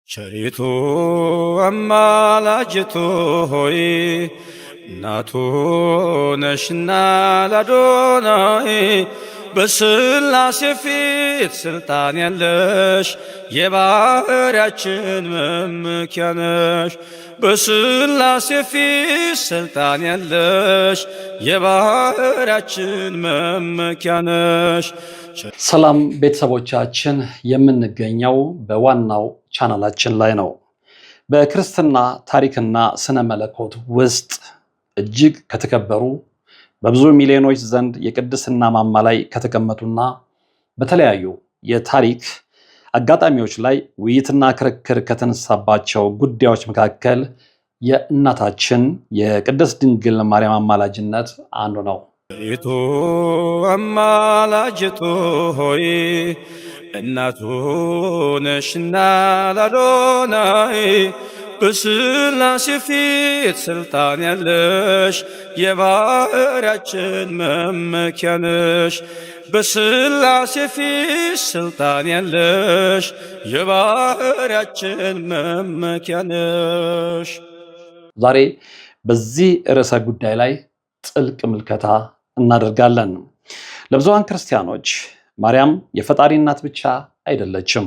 ቸሪቱ አማላጅቱ ሆይ እናቱ ነሽና ለአዶናይ በሥላሴ ፊት ስልጣን ያለሽ የባሕርያችን መመኪያ ነሽ። በሥላሴ ፊት ስልጣን ያለሽ የባሕርያችን መመኪያ ነሽ። ሰላም ቤተሰቦቻችን፣ የምንገኘው በዋናው ቻናላችን ላይ ነው። በክርስትና ታሪክና ስነ መለኮት ውስጥ እጅግ ከተከበሩ በብዙ ሚሊዮኖች ዘንድ የቅድስና ማማ ላይ ከተቀመጡና በተለያዩ የታሪክ አጋጣሚዎች ላይ ውይይትና ክርክር ከተነሳባቸው ጉዳዮች መካከል የእናታችን የቅድስት ድንግል ማርያም አማላጅነት አንዱ ነው። ቸሪቱ አማላጅቱ ሆይ እናቱ ነሽና ለአዶናይ በሥላሴ ፊት ስልጣን ያለሽ የባሕርያችን መመኪያ ነሽ። በሥላሴ ፊት ስልጣን ያለሽ የባሕርያችን መመኪያ ነሽ። ዛሬ በዚህ ርዕሰ ጉዳይ ላይ ጥልቅ ምልከታ እናደርጋለን። ለብዙሃን ክርስቲያኖች ማርያም የፈጣሪ እናት ብቻ አይደለችም፣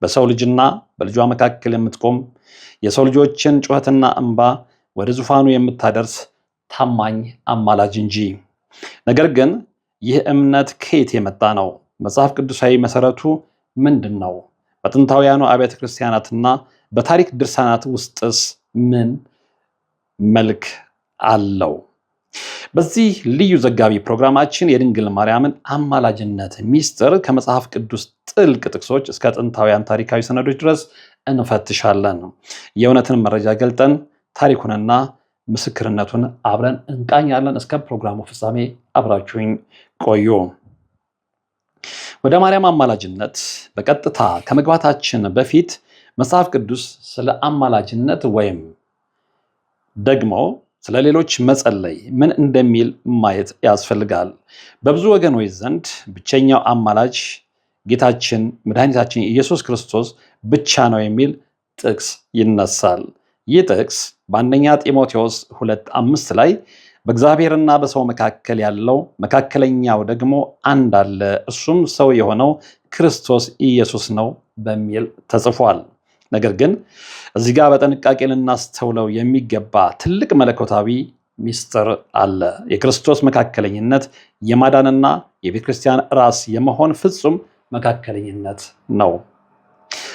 በሰው ልጅና በልጇ መካከል የምትቆም የሰው ልጆችን ጩኸትና እንባ ወደ ዙፋኑ የምታደርስ ታማኝ አማላጅ እንጂ። ነገር ግን ይህ እምነት ከየት የመጣ ነው? መጽሐፍ ቅዱሳዊ መሰረቱ ምንድን ነው? በጥንታውያኑ አብያተ ክርስቲያናትና በታሪክ ድርሳናት ውስጥስ ምን መልክ አለው? በዚህ ልዩ ዘጋቢ ፕሮግራማችን የድንግል ማርያምን አማላጅነት ሚስጥር ከመጽሐፍ ቅዱስ ጥልቅ ጥቅሶች እስከ ጥንታውያን ታሪካዊ ሰነዶች ድረስ እንፈትሻለን። የእውነትን መረጃ ገልጠን ታሪኩንና ምስክርነቱን አብረን እንቃኛለን። እስከ ፕሮግራሙ ፍጻሜ አብራችሁኝ ቆዩ። ወደ ማርያም አማላጅነት በቀጥታ ከመግባታችን በፊት መጽሐፍ ቅዱስ ስለ አማላጅነት ወይም ደግሞ ስለ ሌሎች መጸለይ ምን እንደሚል ማየት ያስፈልጋል። በብዙ ወገኖች ዘንድ ብቸኛው አማላጅ ጌታችን መድኃኒታችን ኢየሱስ ክርስቶስ ብቻ ነው የሚል ጥቅስ ይነሳል። ይህ ጥቅስ በአንደኛ ጢሞቴዎስ 2:5 ላይ በእግዚአብሔርና በሰው መካከል ያለው መካከለኛው ደግሞ አንድ አለ፣ እርሱም ሰው የሆነው ክርስቶስ ኢየሱስ ነው በሚል ተጽፏል። ነገር ግን እዚህ ጋር በጥንቃቄ ልናስተውለው የሚገባ ትልቅ መለኮታዊ ሚስጥር አለ። የክርስቶስ መካከለኝነት የማዳንና የቤተክርስቲያን ራስ የመሆን ፍጹም መካከለኝነት ነው።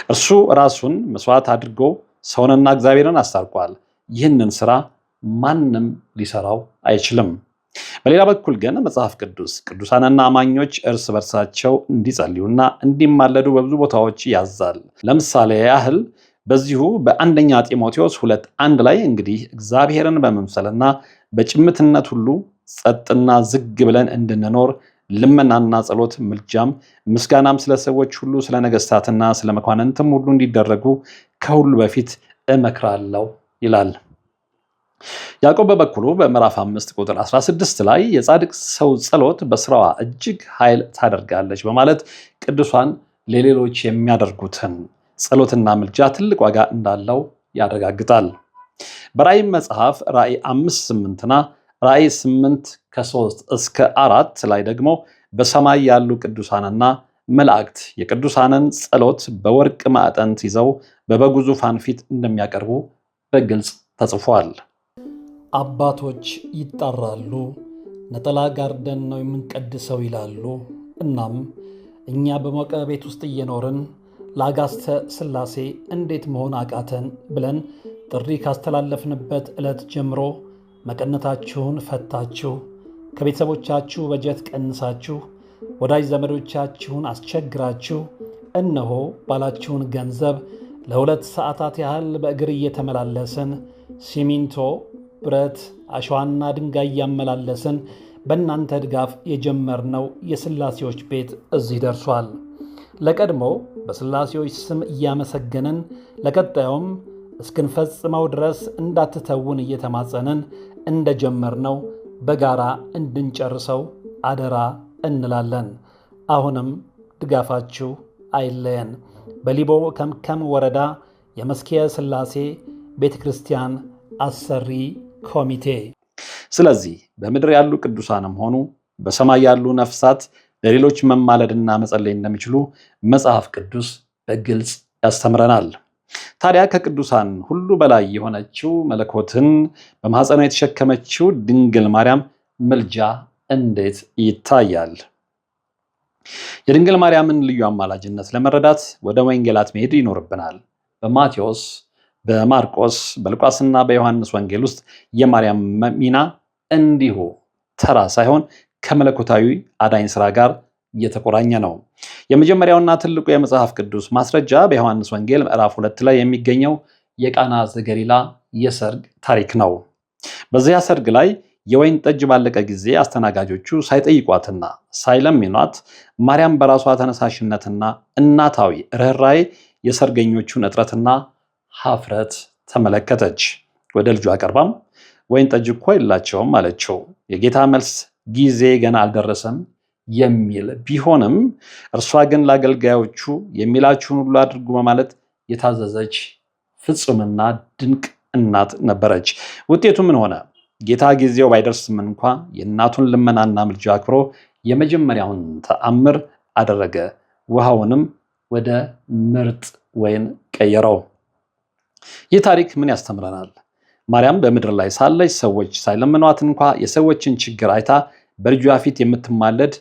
እርሱ ራሱን መስዋዕት አድርጎ ሰውንና እግዚአብሔርን አስታርቋል። ይህንን ስራ ማንም ሊሰራው አይችልም። በሌላ በኩል ግን መጽሐፍ ቅዱስ ቅዱሳንና አማኞች እርስ በርሳቸው እንዲጸልዩና እንዲማለዱ በብዙ ቦታዎች ያዛል። ለምሳሌ ያህል በዚሁ በአንደኛ ጢሞቴዎስ 2:1 ላይ እንግዲህ እግዚአብሔርን በመምሰልና በጭምትነት ሁሉ ጸጥና ዝግ ብለን እንድንኖር ልመናና ጸሎት፣ ምልጃም፣ ምስጋናም ስለ ሰዎች ሁሉ፣ ስለ ነገስታትና ስለ መኳንንትም ሁሉ እንዲደረጉ ከሁሉ በፊት እመክራለሁ ይላል። ያዕቆብ በበኩሉ በምዕራፍ 5 ቁጥር 16 ላይ የጻድቅ ሰው ጸሎት በስራዋ እጅግ ኃይል ታደርጋለች በማለት ቅዱሳን ለሌሎች የሚያደርጉትን ጸሎትና ምልጃ ትልቅ ዋጋ እንዳለው ያረጋግጣል። በራእይ መጽሐፍ ራእይ 5:8ና ራእይ 8:3-4 ላይ ደግሞ በሰማይ ያሉ ቅዱሳንና መላእክት የቅዱሳንን ጸሎት በወርቅ ማዕጠንት ይዘው በበጉ ዙፋን ፊት እንደሚያቀርቡ በግልጽ ተጽፏል። አባቶች ይጣራሉ፣ ነጠላ ጋርደን ነው የምንቀድሰው ይላሉ። እናም እኛ በሞቀ ቤት ውስጥ እየኖርን ለአጋስተ ሥላሴ እንዴት መሆን አቃተን ብለን ጥሪ ካስተላለፍንበት ዕለት ጀምሮ መቀነታችሁን ፈታችሁ፣ ከቤተሰቦቻችሁ በጀት ቀንሳችሁ፣ ወዳጅ ዘመዶቻችሁን አስቸግራችሁ፣ እነሆ ባላችሁን ገንዘብ ለ2 ሰዓታት ያህል በእግር እየተመላለስን ሲሚንቶ፣ ብረት፣ አሸዋና ድንጋይ እያመላለስን በእናንተ ድጋፍ የጀመርነው የሥላሴዎች ቤት እዚህ ደርሷል። ለቀድሞ በሥላሴዎች ስም እያመሰገንን ለቀጣዩም እስክንፈጽመው ድረስ እንዳትተውን እየተማጸንን እንደጀመርነው በጋራ እንድንጨርሰው አደራ እንላለን። አሁንም ድጋፋችሁ አይለየን። በሊቦ ከምከም ወረዳ የመስክየ ሥላሴ ቤተ ክርስቲያን አሰሪ ኮሚቴ። ስለዚህ በምድር ያሉ ቅዱሳንም ሆኑ በሰማይ ያሉ ነፍሳት ለሌሎች መማለድና መጸለይ እንደሚችሉ መጽሐፍ ቅዱስ በግልጽ ያስተምረናል። ታዲያ ከቅዱሳን ሁሉ በላይ የሆነችው መለኮትን በማኅፀኗ የተሸከመችው ድንግል ማርያም ምልጃ እንዴት ይታያል? የድንግል ማርያምን ልዩ አማላጅነት ለመረዳት ወደ ወንጌላት መሄድ ይኖርብናል። በማቴዎስ፣ በማርቆስ፣ በሉቃስና በዮሐንስ ወንጌል ውስጥ የማርያም ሚና እንዲሁ ተራ ሳይሆን ከመለኮታዊ አዳኝ ስራ ጋር እየተቆራኘ ነው። የመጀመሪያውና ትልቁ የመጽሐፍ ቅዱስ ማስረጃ በዮሐንስ ወንጌል ምዕራፍ 2 ላይ የሚገኘው የቃና ዘገሊላ የሰርግ ታሪክ ነው። በዚያ ሰርግ ላይ የወይን ጠጅ ባለቀ ጊዜ አስተናጋጆቹ ሳይጠይቋትና ሳይለምኗት ማርያም በራሷ ተነሳሽነትና እናታዊ ርኅራኄ የሰርገኞቹን እጥረትና ሀፍረት ተመለከተች። ወደ ልጇ ቀርባም ወይን ጠጅ እኮ የላቸውም አለችው። የጌታ መልስ ጊዜ ገና አልደረሰም የሚል ቢሆንም እርሷ ግን ለአገልጋዮቹ የሚላችሁን ሁሉ አድርጉ በማለት የታዘዘች ፍጹምና ድንቅ እናት ነበረች። ውጤቱ ምን ሆነ? ጌታ ጊዜው ባይደርስም እንኳ የእናቱን ልመናና ምልጃ አክብሮ የመጀመሪያውን ተአምር አደረገ። ውሃውንም ወደ ምርጥ ወይን ቀየረው። ይህ ታሪክ ምን ያስተምረናል? ማርያም በምድር ላይ ሳለች ሰዎች ሳይለምኗት እንኳ የሰዎችን ችግር አይታ በልጇ ፊት የምትማለድ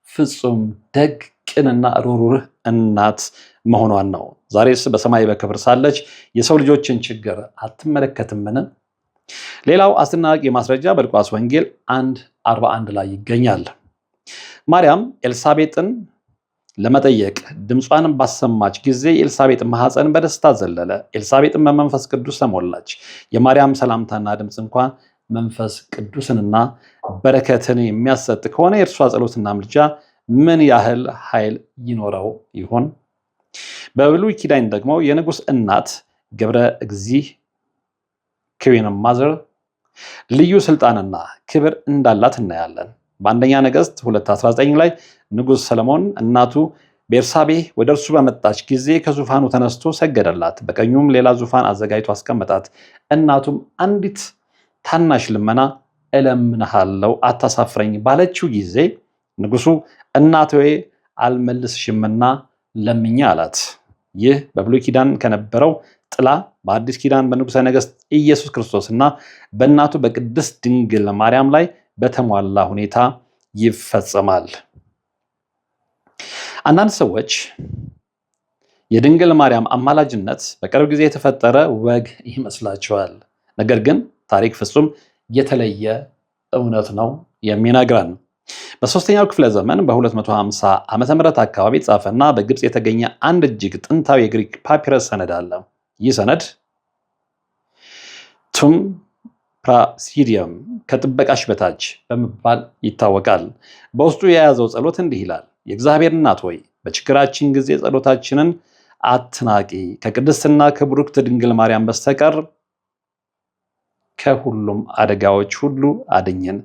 ፍጹም ደግ፣ ቅንና ሩህሩህ እናት መሆኗን ነው። ዛሬስ በሰማይ በክብር ሳለች የሰው ልጆችን ችግር አትመለከትምን? ሌላው አስደናቂ ማስረጃ በሉቃስ ወንጌል 1:41 ላይ ይገኛል። ማርያም ኤልሳቤጥን ለመጠየቅ ድምጿን ባሰማች ጊዜ የኤልሳቤጥ ማኅፀን በደስታ ዘለለ። ኤልሳቤጥን በመንፈስ ቅዱስ ተሞላች። የማርያም ሰላምታና ድምፅ እንኳን መንፈስ ቅዱስንና በረከትን የሚያሰጥ ከሆነ የእርሷ ጸሎትና ምልጃ ምን ያህል ኃይል ይኖረው ይሆን? በብሉይ ኪዳን ደግሞ የንጉሥ እናት ገብረ እግዚእ ክዊን ማዘር ልዩ ስልጣንና ክብር እንዳላት እናያለን። በአንደኛ ነገሥት 2:19 ላይ ንጉሥ ሰለሞን እናቱ ቤርሳቤህ ወደ እርሱ በመጣች ጊዜ ከዙፋኑ ተነስቶ ሰገደላት፣ በቀኙም ሌላ ዙፋን አዘጋጅቶ አስቀመጣት። እናቱም አንዲት ታናሽ ልመና እለምንሃለው አታሳፍረኝ ባለችው ጊዜ ንጉሱ እናቴ አልመልስሽምና ለምኛ አላት። ይህ በብሉይ ኪዳን ከነበረው ጥላ በአዲስ ኪዳን በንጉሠ ነገሥት ኢየሱስ ክርስቶስና በእናቱ በቅድስት ድንግል ማርያም ላይ በተሟላ ሁኔታ ይፈጸማል። አንዳንድ ሰዎች የድንግል ማርያም አማላጅነት በቅርብ ጊዜ የተፈጠረ ወግ ይመስላቸዋል። ነገር ግን ታሪክ ፍጹም የተለየ እውነት ነው የሚነግረን። በሶስተኛው ክፍለ ዘመን በ250 ዓመተ ምህረት አካባቢ የተጻፈና በግብፅ የተገኘ አንድ እጅግ ጥንታዊ የግሪክ ፓፒረስ ሰነድ አለ። ይህ ሰነድ ቱም ፕራሲዲየም ከጥበቃሽ በታች በመባል ይታወቃል። በውስጡ የያዘው ጸሎት እንዲህ ይላል። የእግዚአብሔር እናት ሆይ በችግራችን ጊዜ ጸሎታችንን አትናቂ፣ ከቅድስትና ከብሩክት ድንግል ማርያም በስተቀር ከሁሉም አደጋዎች ሁሉ አድኝን።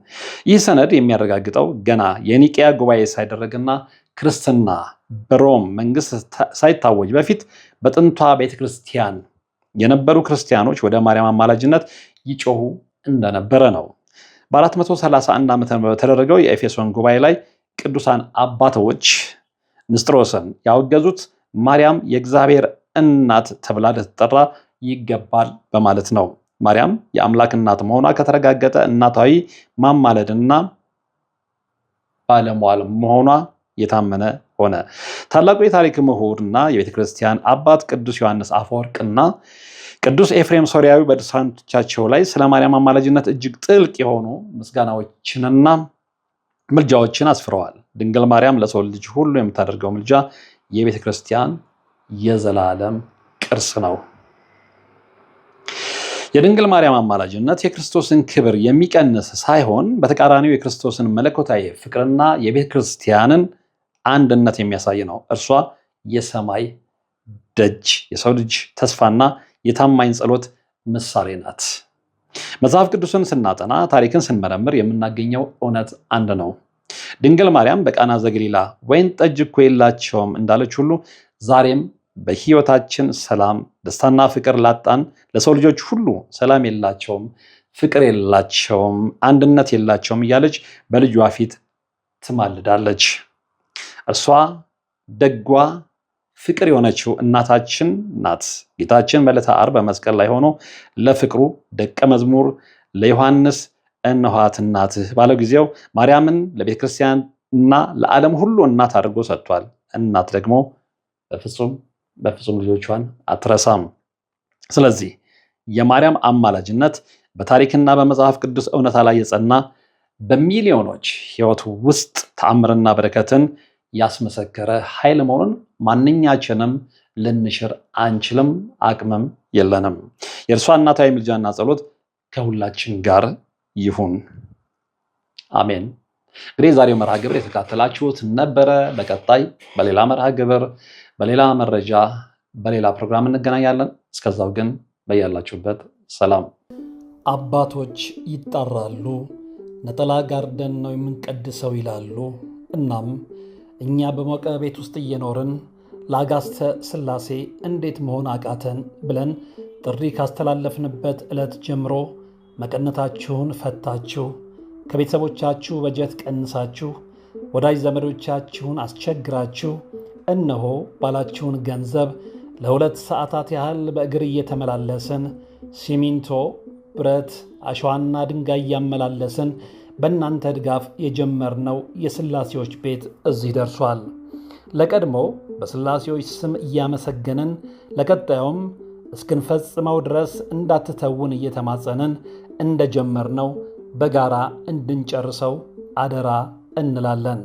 ይህ ሰነድ የሚያረጋግጠው ገና የኒቅያ ጉባኤ ሳይደረግና ክርስትና በሮም መንግስት ሳይታወጅ በፊት በጥንቷ ቤተክርስቲያን የነበሩ ክርስቲያኖች ወደ ማርያም አማላጅነት ይጮሁ እንደነበረ ነው። በ431 ዓመተ ምህረት በተደረገው የኤፌሶን ጉባኤ ላይ ቅዱሳን አባቶች ንስጥሮስን ያወገዙት ማርያም የእግዚአብሔር እናት ተብላ ልትጠራ ይገባል በማለት ነው። ማርያም የአምላክ እናት መሆኗ ከተረጋገጠ እናታዊ ማማለድና ባለሟል መሆኗ የታመነ ሆነ። ታላቁ የታሪክ ምሁርና የቤተ ክርስቲያን አባት ቅዱስ ዮሐንስ አፈወርቅና ቅዱስ ኤፍሬም ሶርያዊ በድርሳኖቻቸው ላይ ስለ ማርያም አማላጅነት እጅግ ጥልቅ የሆኑ ምስጋናዎችንና ምልጃዎችን አስፍረዋል። ድንግል ማርያም ለሰው ልጅ ሁሉ የምታደርገው ምልጃ የቤተ ክርስቲያን የዘላለም ቅርስ ነው። የድንግል ማርያም አማላጅነት የክርስቶስን ክብር የሚቀንስ ሳይሆን በተቃራኒው የክርስቶስን መለኮታዊ ፍቅርና የቤተ ክርስቲያንን አንድነት የሚያሳይ ነው። እርሷ የሰማይ ደጅ፣ የሰው ልጅ ተስፋና የታማኝ ጸሎት ምሳሌ ናት። መጽሐፍ ቅዱስን ስናጠና፣ ታሪክን ስንመረምር የምናገኘው እውነት አንድ ነው። ድንግል ማርያም በቃና ዘገሊላ ወይን ጠጅ እኮ የላቸውም እንዳለች ሁሉ ዛሬም በህይወታችን ሰላም፣ ደስታና ፍቅር ላጣን ለሰው ልጆች ሁሉ ሰላም የላቸውም፣ ፍቅር የላቸውም፣ አንድነት የላቸውም እያለች በልጇ ፊት ትማልዳለች። እርሷ ደጓ ፍቅር የሆነችው እናታችን ናት። ጌታችን በዕለተ ዓርብ በመስቀል ላይ ሆኖ ለፍቅሩ ደቀ መዝሙር ለዮሐንስ እነኋት እናትህ ባለው ጊዜው ማርያምን ለቤተ ክርስቲያን እና ለዓለም ሁሉ እናት አድርጎ ሰጥቷል። እናት ደግሞ በፍጹም ልጆቿን አትረሳም። ስለዚህ የማርያም አማላጅነት በታሪክና በመጽሐፍ ቅዱስ እውነታ ላይ የጸና በሚሊዮኖች ህይወት ውስጥ ተአምርና በረከትን ያስመሰከረ ኃይል መሆኑን ማንኛችንም ልንሽር አንችልም፣ አቅምም የለንም። የእርሷ እናታዊ ምልጃና ጸሎት ከሁላችን ጋር ይሁን፣ አሜን። እንግዲህ ዛሬው መርሃ ግብር የተካተላችሁት ነበረ። በቀጣይ በሌላ መርሃ ግብር፣ በሌላ መረጃ፣ በሌላ ፕሮግራም እንገናኛለን። እስከዛው ግን በያላችሁበት ሰላም። አባቶች ይጣራሉ፣ ነጠላ ጋርደን ነው የምንቀድሰው ይላሉ። እናም እኛ በሞቀ ቤት ውስጥ እየኖርን ለአጋስተ ሥላሴ እንዴት መሆን አቃተን ብለን ጥሪ ካስተላለፍንበት ዕለት ጀምሮ መቀነታችሁን ፈታችሁ፣ ከቤተሰቦቻችሁ በጀት ቀንሳችሁ፣ ወዳጅ ዘመዶቻችሁን አስቸግራችሁ፣ እነሆ ባላችሁን ገንዘብ ለ2 ሰዓታት ያህል በእግር እየተመላለስን ሲሚንቶ፣ ብረት፣ አሸዋና ድንጋይ እያመላለስን በእናንተ ድጋፍ የጀመርነው የሥላሴዎች ቤት እዚህ ደርሷል። ለቀድሞ በሥላሴዎች ስም እያመሰገንን ለቀጣዩም እስክንፈጽመው ድረስ እንዳትተውን እየተማጸንን እንደጀመርነው በጋራ እንድንጨርሰው አደራ እንላለን።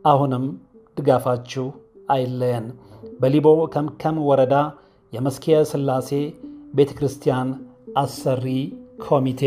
አሁንም ድጋፋችሁ አይለየን። በሊቦ ከምከም ወረዳ የመስክየ ሥላሴ ቤተ ክርስቲያን አሰሪ ኮሚቴ